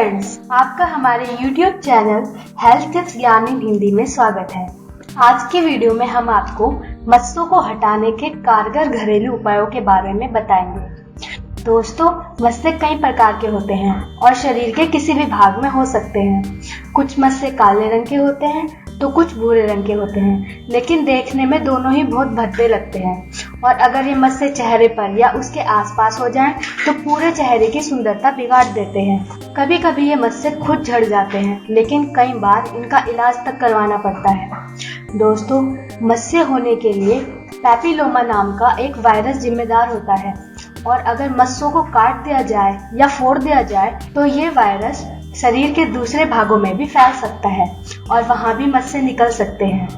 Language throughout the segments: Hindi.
फ्रेंड्स, आपका हमारे YouTube चैनल हेल्थ टिप्स ज्ञान इन हिंदी में स्वागत है। आज की वीडियो में हम आपको मस्सों को हटाने के कारगर घरेलू उपायों के बारे में बताएंगे। दोस्तों, मस्से कई प्रकार के होते हैं और शरीर के किसी भी भाग में हो सकते हैं। कुछ मस्से काले रंग के होते हैं तो कुछ भूरे रंग के होते हैं, लेकिन देखने में दोनों ही बहुत भद्दे लगते हैं। और अगर ये मस्से चेहरे पर या उसके आसपास हो जाएं, तो पूरे चेहरे की सुंदरता बिगाड़ देते हैं। कभी कभी ये मस्से खुद झड़ जाते हैं, लेकिन कई बार इनका इलाज तक करवाना पड़ता है। दोस्तों, मस्से होने के लिए पैपिलोमा नाम का एक वायरस जिम्मेदार होता है, और अगर मस्सों को काट दिया जाए या फोड़ दिया जाए तो ये वायरस शरीर के दूसरे भागों में भी फैल सकता है और वहां भी मस्से निकल सकते हैं।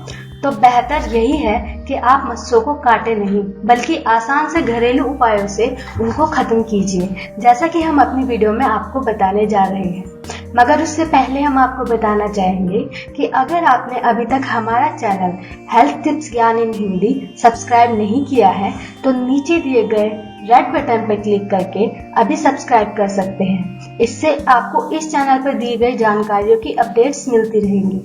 तो बेहतर यही है कि आप मस्सों को काटे नहीं, बल्कि आसान से घरेलू उपायों से उनको खत्म कीजिए, जैसा कि हम अपनी वीडियो में आपको बताने जा रहे हैं। मगर उससे पहले हम आपको बताना चाहेंगे कि अगर आपने अभी तक हमारा चैनल हेल्थ टिप्स ज्ञान इन हिंदी सब्सक्राइब नहीं किया है, तो नीचे दिए गए रेड बटन पर क्लिक करके अभी सब्सक्राइब कर सकते हैं। इससे आपको इस चैनल पर दी गई जानकारियों की अपडेट्स मिलती रहेंगी।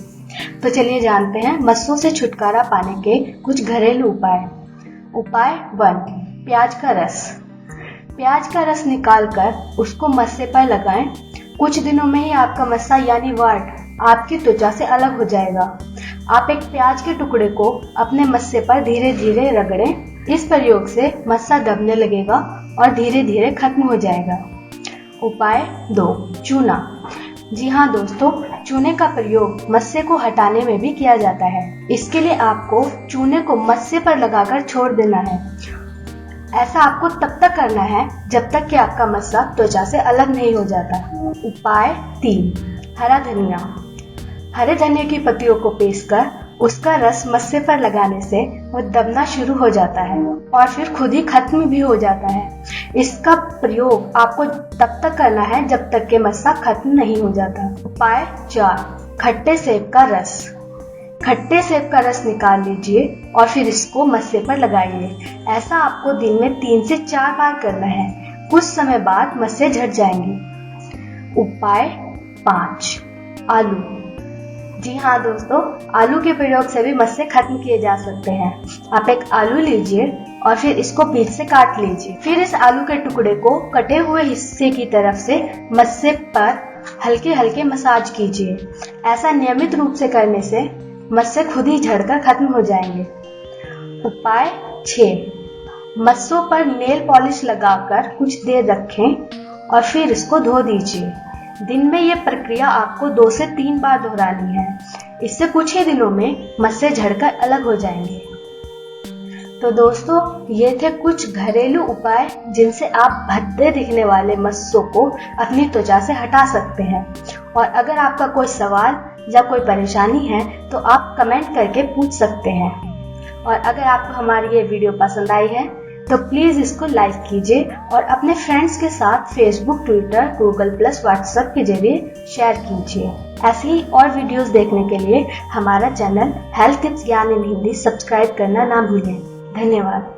तो चलिए जानते हैं मस्सों से छुटकारा पाने के कुछ घरेलू उपाय। उपाय 1, प्याज का रस। प्याज का रस निकालकर उसको मस्से पर लगाएं। कुछ दिनों में ही आपका मस्सा यानी वार्ड आपकी त्वचा से अलग हो जाएगा। आप एक प्याज के टुकड़े को अपने मस्से पर धीरे धीरे रगड़ें। इस प्रयोग से मस्सा दबने लगेगा और धीरे धीरे खत्म हो जाएगा। उपाय 2, चूना। जी हाँ दोस्तों, चूने का प्रयोग मस्से को हटाने में भी किया जाता है। इसके लिए आपको चूने को मस्से पर लगाकर छोड़ देना है। ऐसा आपको तब तक करना है जब तक कि आपका मस्सा त्वचा से अलग नहीं हो जाता। उपाय 3, हरा धनिया। हरे धनिया की पत्तियों को पीसकर उसका रस मस्से पर लगाने से वो दबना शुरू हो जाता है और फिर खुद ही खत्म भी हो जाता है। इसका प्रयोग आपको तब तक करना है जब तक कि मस्सा खत्म नहीं हो जाता। उपाय 4, खट्टे सेब का रस। खट्टे सेब का रस निकाल लीजिए और फिर इसको मस्से पर लगाइए। ऐसा आपको दिन में 3 से 4 बार करना है। कुछ समय बाद मस्से झड़ जाएंगे। उपाय 5, आलू। जी हाँ दोस्तों, आलू के प्रयोग से भी मस्से खत्म किए जा सकते हैं। आप एक आलू लीजिए और फिर इसको बीच से काट लीजिए। फिर इस आलू के टुकड़े को कटे हुए हिस्से की तरफ से मस्से पर हल्के हल्के मसाज कीजिए। ऐसा नियमित रूप से करने से मस्से खुद ही झड़कर खत्म हो जाएंगे। उपाय 6, मस्सों पर नेल पॉलिश लगाकर कुछ देर रखें और फिर इसको धो दीजिए। दिन में ये प्रक्रिया आपको 2 से 3 बार दोहरानी है। इससे कुछ ही दिनों में मस्से झड़कर अलग हो जाएंगे। तो दोस्तों, ये थे कुछ घरेलू उपाय जिनसे आप भद्दे दिखने वाले मस्सों को अपनी त्वचा से हटा सकते हैं। और अगर आपका कोई सवाल या कोई परेशानी है तो आप कमेंट करके पूछ सकते हैं। और अगर आपको हमारी ये वीडियो पसंद आई है तो प्लीज इसको लाइक कीजिए और अपने फ्रेंड्स के साथ Facebook, Twitter, Google plus, WhatsApp के जरिए शेयर कीजिए। ऐसी ही और वीडियोस देखने के लिए हमारा चैनल हेल्थ टिप्स ज्ञान इन हिंदी सब्सक्राइब करना ना भूलें। धन्यवाद।